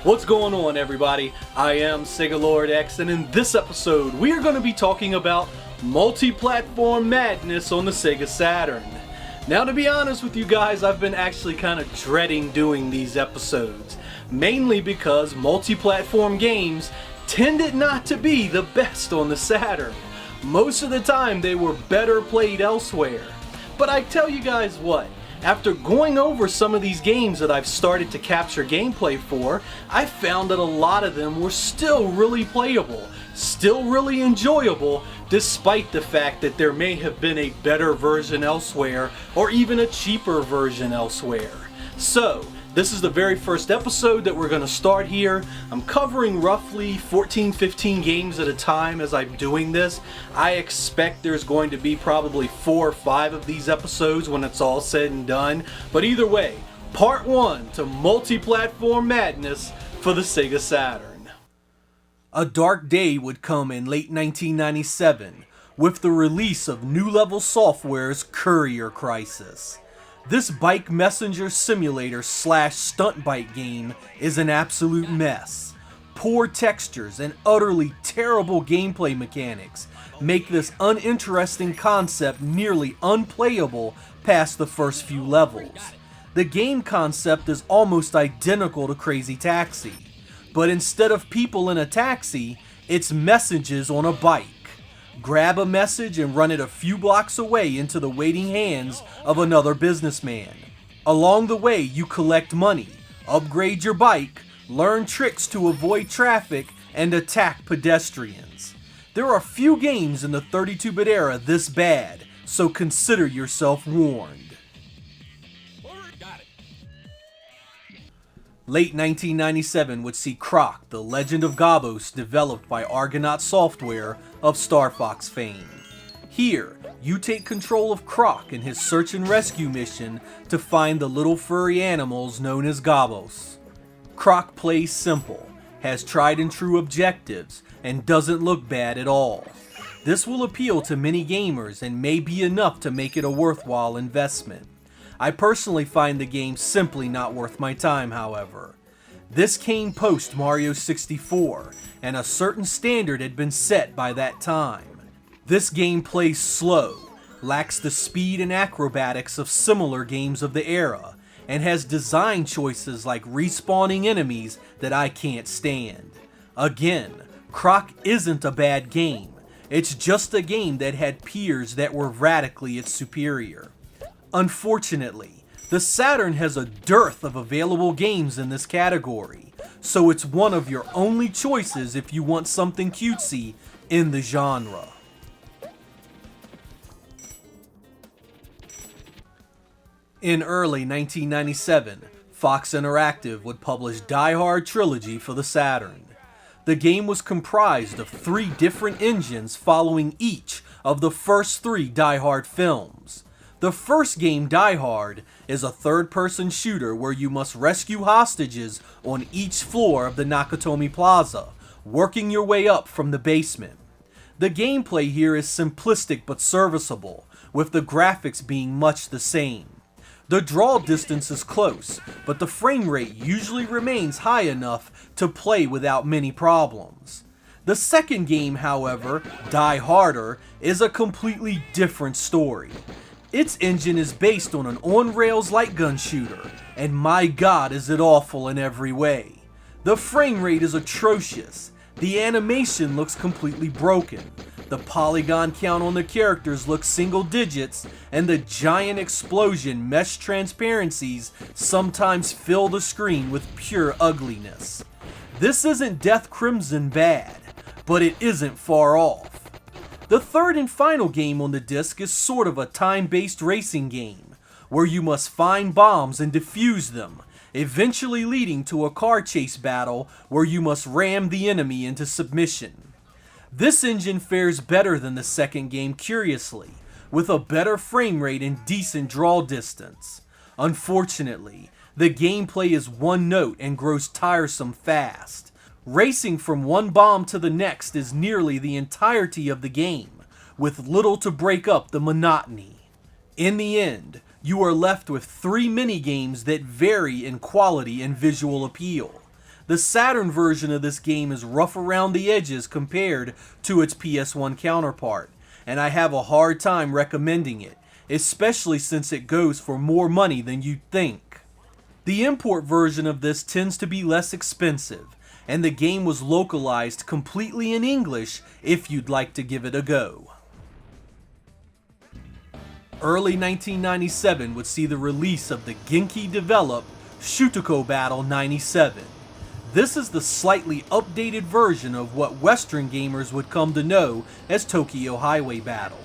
What's going on, everybody? I am Sega Lord X, and in this episode we are going to be talking about multi-platform madness on the Sega Saturn. Now, to be honest with you guys, I've been actually kind of dreading doing these episodes, mainly because multi-platform games tended not to be the best on the Saturn. Most of the time they were better played elsewhere. But I tell you guys what, after going over some of these games that I've started to capture gameplay for, I found that a lot of them were still really playable, still really enjoyable, despite the fact that there may have been a better version elsewhere, or even a cheaper version elsewhere. So, this is the very first episode that we're going to start here. I'm covering roughly 14-15 games at a time as I'm doing this. I expect there's going to be probably 4 or 5 of these episodes when it's all said and done. But either way, part 1 to multi-platform madness for the Sega Saturn. A dark day would come in late 1997 with the release of New Level Software's Courier Crisis. This bike messenger simulator / stunt bike game is an absolute mess. Poor textures and utterly terrible gameplay mechanics make this uninteresting concept nearly unplayable past the first few levels. The game concept is almost identical to Crazy Taxi, but instead of people in a taxi, it's messages on a bike. Grab a message and run it a few blocks away into the waiting hands of another businessman. Along the way, you collect money, upgrade your bike, learn tricks to avoid traffic, and attack pedestrians. There are few games in the 32-bit era this bad, so consider yourself warned. Late 1997 would see Croc, the Legend of Gobbos, developed by Argonaut Software of Star Fox fame. Here, you take control of Croc in his search and rescue mission to find the little furry animals known as Gobbos. Croc plays simple, has tried and true objectives, and doesn't look bad at all. This will appeal to many gamers and may be enough to make it a worthwhile investment. I personally find the game simply not worth my time, however. This came post Mario 64, and a certain standard had been set by that time. This game plays slow, lacks the speed and acrobatics of similar games of the era, and has design choices like respawning enemies that I can't stand. Again, Croc isn't a bad game, it's just a game that had peers that were radically its superior. Unfortunately, the Saturn has a dearth of available games in this category, so it's one of your only choices if you want something cutesy in the genre. In early 1997, Fox Interactive would publish Hard Trilogy for the Saturn. The game was comprised of 3 different engines following each of the first 3 Die Hard films. The first game, Die Hard, is a third-person shooter where you must rescue hostages on each floor of the Nakatomi Plaza, working your way up from the basement. The gameplay here is simplistic but serviceable, with the graphics being much the same. The draw distance is close, but the frame rate usually remains high enough to play without many problems. The second game, however, Die Harder, is a completely different story. Its engine is based on an on-rails light gun shooter, and my god is it awful in every way. The frame rate is atrocious, the animation looks completely broken, the polygon count on the characters looks single digits, and the giant explosion mesh transparencies sometimes fill the screen with pure ugliness. This isn't Death Crimson bad, but it isn't far off. The third and final game on the disc is sort of a time-based racing game, where you must find bombs and defuse them, eventually leading to a car chase battle where you must ram the enemy into submission. This engine fares better than the second game curiously, with a better frame rate and decent draw distance. Unfortunately, the gameplay is one note and grows tiresome fast. Racing from one bomb to the next is nearly the entirety of the game, with little to break up the monotony. In the end, you are left with 3 minigames that vary in quality and visual appeal. The Saturn version of this game is rough around the edges compared to its PS1 counterpart, and I have a hard time recommending it, especially since it goes for more money than you'd think. The import version of this tends to be less expensive, and the game was localized completely in English if you'd like to give it a go. Early 1997 would see the release of the Genki-developed Shutoko Battle 97. This is the slightly updated version of what Western gamers would come to know as Tokyo Highway Battle.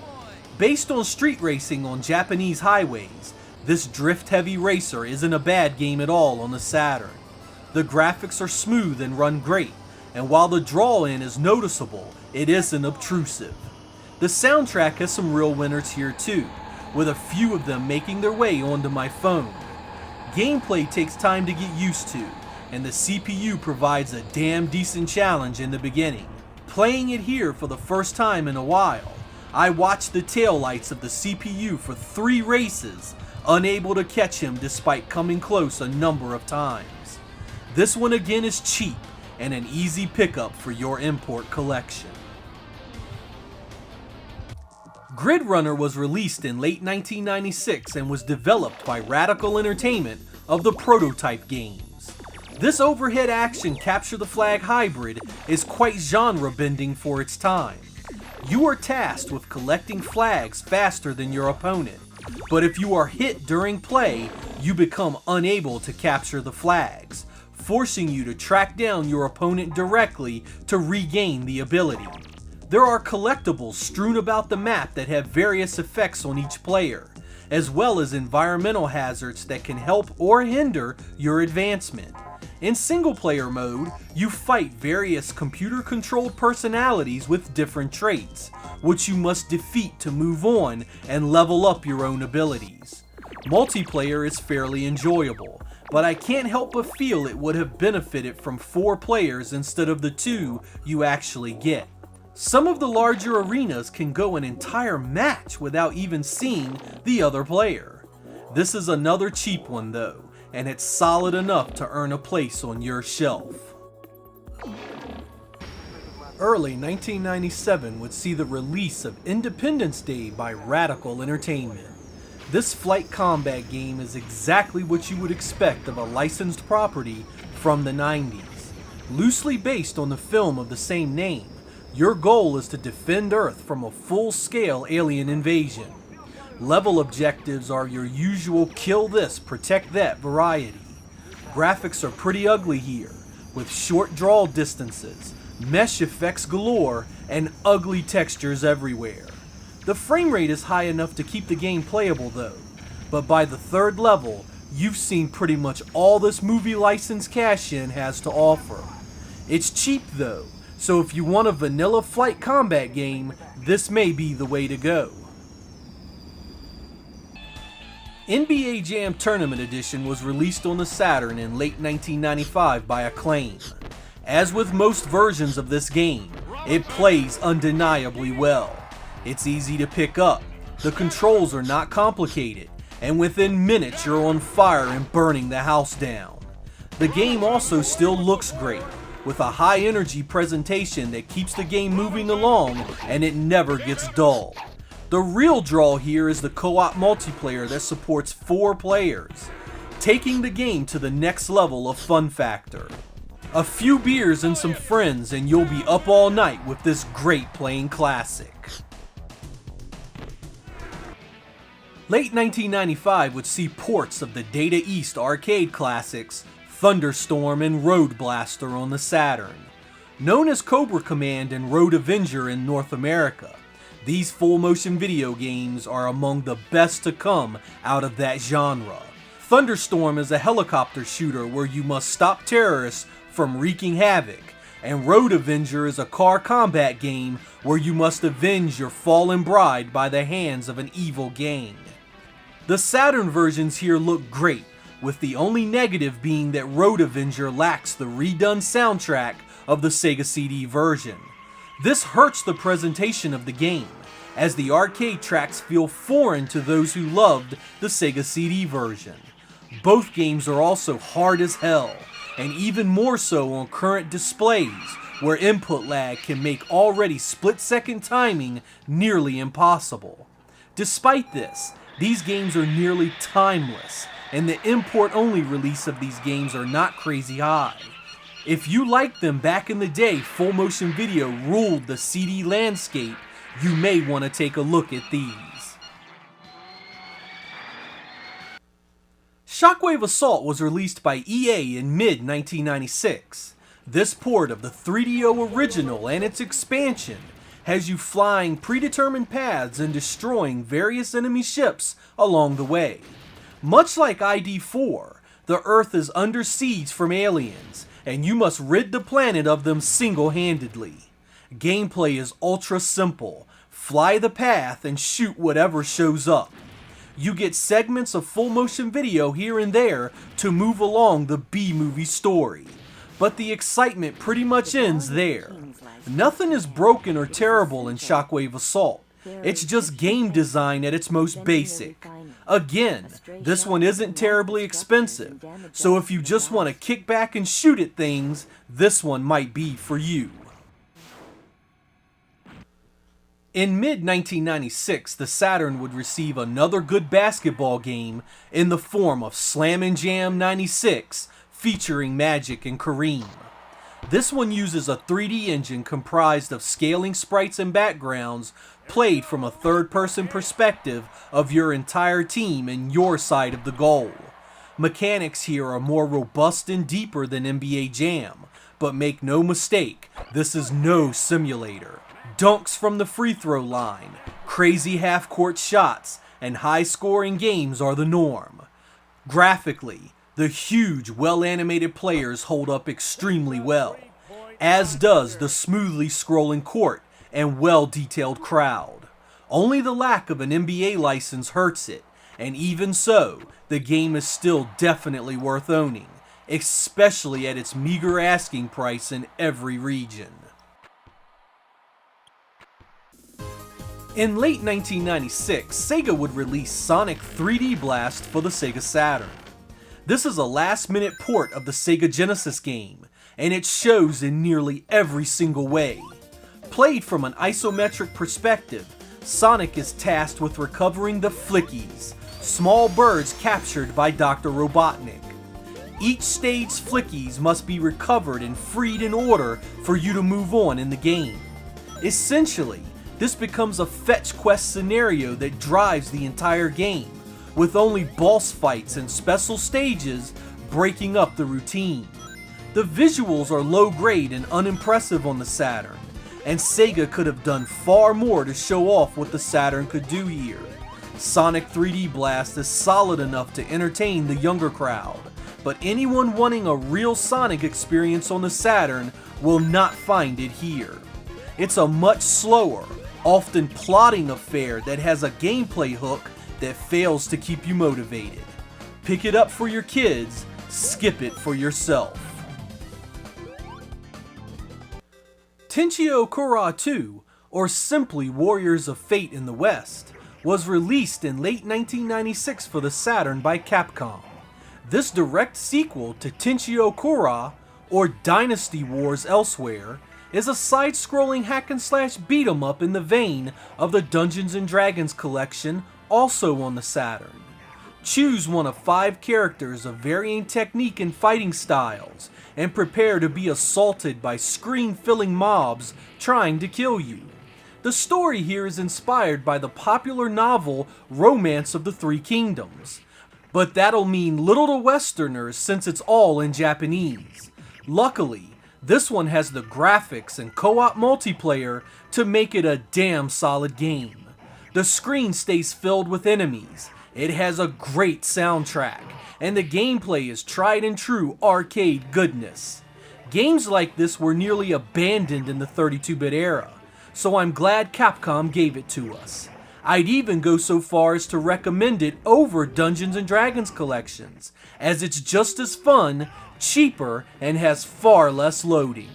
Based on street racing on Japanese highways, this drift-heavy racer isn't a bad game at all on the Saturn. The graphics are smooth and run great, and while the draw-in is noticeable, it isn't obtrusive. The soundtrack has some real winners here too, with a few of them making their way onto my phone. Gameplay takes time to get used to, and the CPU provides a damn decent challenge in the beginning. Playing it here for the first time in a while, I watched the taillights of the CPU for 3 races, unable to catch him despite coming close a number of times. This one again is cheap and an easy pickup for your import collection. Gridrunner was released in late 1996 and was developed by Radical Entertainment of the Prototype games. This overhead action capture the flag hybrid is quite genre-bending for its time. You are tasked with collecting flags faster than your opponent, but if you are hit during play, you become unable to capture the flags, forcing you to track down your opponent directly to regain the ability. There are collectibles strewn about the map that have various effects on each player, as well as environmental hazards that can help or hinder your advancement. In single-player mode, you fight various computer-controlled personalities with different traits, which you must defeat to move on and level up your own abilities. Multiplayer is fairly enjoyable, but I can't help but feel it would have benefited from 4 players instead of the 2 you actually get. Some of the larger arenas can go an entire match without even seeing the other player. This is another cheap one though, and it's solid enough to earn a place on your shelf. Early 1997 would see the release of Independence Day by Radical Entertainment. This flight combat game is exactly what you would expect of a licensed property from the 90s. Loosely based on the film of the same name, your goal is to defend Earth from a full-scale alien invasion. Level objectives are your usual kill this, protect that variety. Graphics are pretty ugly here, with short draw distances, mesh effects galore, and ugly textures everywhere. The frame rate is high enough to keep the game playable though, but by the 3rd level, you've seen pretty much all this movie license cash-in has to offer. It's cheap though, so if you want a vanilla flight combat game, this may be the way to go. NBA Jam Tournament Edition was released on the Saturn in late 1995 by Acclaim. As with most versions of this game, it plays undeniably well. It's easy to pick up, the controls are not complicated, and within minutes you're on fire and burning the house down. The game also still looks great, with a high energy presentation that keeps the game moving along and it never gets dull. The real draw here is the co-op multiplayer that supports 4 players, taking the game to the next level of fun factor. A few beers and some friends and you'll be up all night with this great playing classic. Late 1995 would see ports of the Data East arcade classics Thunderstorm and Road Blaster on the Saturn. Known as Cobra Command and Road Avenger in North America, these full-motion video games are among the best to come out of that genre. Thunderstorm is a helicopter shooter where you must stop terrorists from wreaking havoc, and Road Avenger is a car combat game where you must avenge your fallen bride by the hands of an evil gang. The Saturn versions here look great, with the only negative being that Road Avenger lacks the redone soundtrack of the Sega CD version. This hurts the presentation of the game, as the arcade tracks feel foreign to those who loved the Sega CD version. Both games are also hard as hell, and even more so on current displays, where input lag can make already split-second timing nearly impossible. Despite this, these games are nearly timeless, and the import-only release of these games are not crazy high. If you liked them back in the day full motion video ruled the CD landscape, you may want to take a look at these. Shockwave Assault was released by EA in mid-1996. This port of the 3DO original and its expansion has you flying predetermined paths and destroying various enemy ships along the way. Much like ID4, the Earth is under siege from aliens, and you must rid the planet of them single-handedly. Gameplay is ultra simple. Fly the path and shoot whatever shows up. You get segments of full motion video here and there to move along the B-movie story. But the excitement pretty much ends there. Nothing is broken or terrible in Shockwave Assault. It's just game design at its most basic. Again, this one isn't terribly expensive, so if you just want to kick back and shoot at things, this one might be for you. In mid-1996, the Saturn would receive another good basketball game in the form of Slam & Jam 96, featuring Magic and Kareem. This one uses a 3D engine comprised of scaling sprites and backgrounds played from a third-person perspective of your entire team and your side of the goal. Mechanics here are more robust and deeper than NBA Jam, but make no mistake, this is no simulator. Dunks from the free throw line, crazy half-court shots, and high-scoring games are the norm. Graphically, the huge, well-animated players hold up extremely well, as does the smoothly scrolling court and well-detailed crowd. Only the lack of an NBA license hurts it, and even so, the game is still definitely worth owning, especially at its meager asking price in every region. In late 1996, Sega would release Sonic 3D Blast for the Sega Saturn. This is a last-minute port of the Sega Genesis game, and it shows in nearly every single way. Played from an isometric perspective, Sonic is tasked with recovering the Flickies, small birds captured by Dr. Robotnik. Each stage's Flickies must be recovered and freed in order for you to move on in the game. Essentially, this becomes a fetch quest scenario that drives the entire game, with only boss fights and special stages breaking up the routine. The visuals are low grade and unimpressive on the Saturn, and Sega could have done far more to show off what the Saturn could do here. Sonic 3D Blast is solid enough to entertain the younger crowd, but anyone wanting a real Sonic experience on the Saturn will not find it here. It's a much slower, often plotting affair that has a gameplay hook that fails to keep you motivated. Pick it up for your kids, skip it for yourself. Tenchio Kura 2, or simply Warriors of Fate in the West, was released in late 1996 for the Saturn by Capcom. This direct sequel to Tenchio Kura, or Dynasty Wars elsewhere, is a side-scrolling hack-and-slash beat-em-up in the vein of the Dungeons & Dragons collection, also on the Saturn. Choose one of 5 characters of varying technique and fighting styles, and prepare to be assaulted by screen-filling mobs trying to kill you. The story here is inspired by the popular novel Romance of the Three Kingdoms, but that'll mean little to Westerners since it's all in Japanese. Luckily, this one has the graphics and co-op multiplayer to make it a damn solid game. The screen stays filled with enemies, it has a great soundtrack, and the gameplay is tried and true arcade goodness. Games like this were nearly abandoned in the 32-bit era, so I'm glad Capcom gave it to us. I'd even go so far as to recommend it over Dungeons & Dragons collections, as it's just as fun, cheaper, and has far less loading.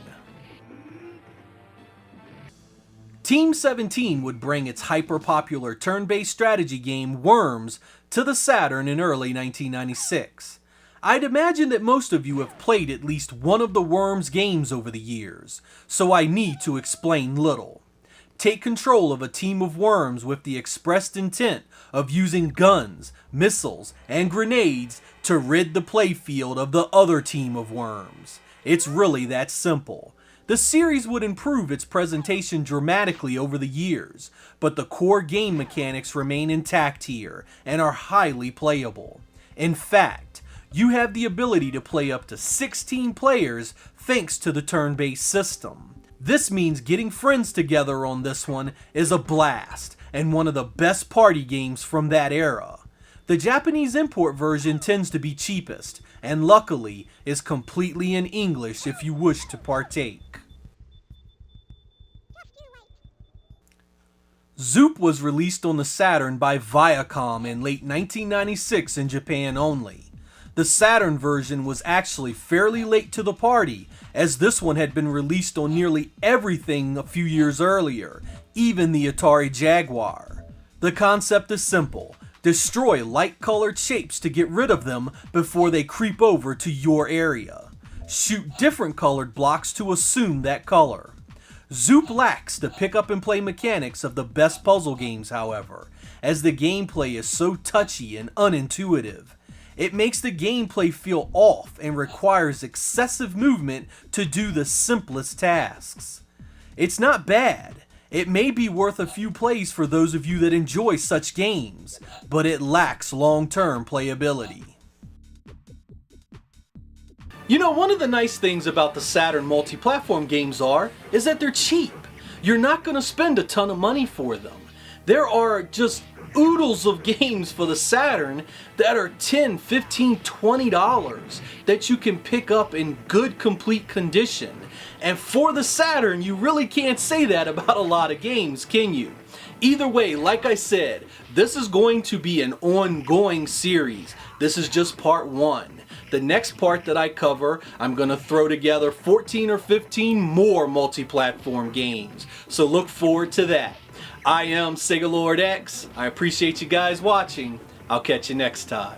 Team 17 would bring its hyper-popular turn-based strategy game Worms to the Saturn in early 1996. I'd imagine that most of you have played at least one of the Worms games over the years, so I need to explain little. Take control of a team of worms with the expressed intent of using guns, missiles, and grenades to rid the playfield of the other team of worms. It's really that simple. The series would improve its presentation dramatically over the years, but the core game mechanics remain intact here and are highly playable. In fact, you have the ability to play up to 16 players thanks to the turn-based system. This means getting friends together on this one is a blast and one of the best party games from that era. The Japanese import version tends to be cheapest, and luckily is completely in English if you wish to partake. Zoop was released on the Saturn by Viacom in late 1996 in Japan only. The Saturn version was actually fairly late to the party, as this one had been released on nearly everything a few years earlier, even the Atari Jaguar. The concept is simple. Destroy light-colored shapes to get rid of them before they creep over to your area. Shoot different colored blocks to assume that color. Zoop lacks the pick-up-and-play mechanics of the best puzzle games, however, as the gameplay is so touchy and unintuitive. It makes the gameplay feel off and requires excessive movement to do the simplest tasks. It's not bad. It may be worth a few plays for those of you that enjoy such games, but it lacks long-term playability. You know, one of the nice things about the Saturn multi-platform games is that they're cheap. You're not going to spend a ton of money for them. There are just oodles of games for the Saturn that are $10, $15, $20 that you can pick up in good complete condition. And for the Saturn, you really can't say that about a lot of games, can you? Either way, like I said, this is going to be an ongoing series. This is just part 1. The next part that I cover, I'm going to throw together 14 or 15 more multi-platform games. So look forward to that. I am Sega Lord X. I appreciate you guys watching. I'll catch you next time.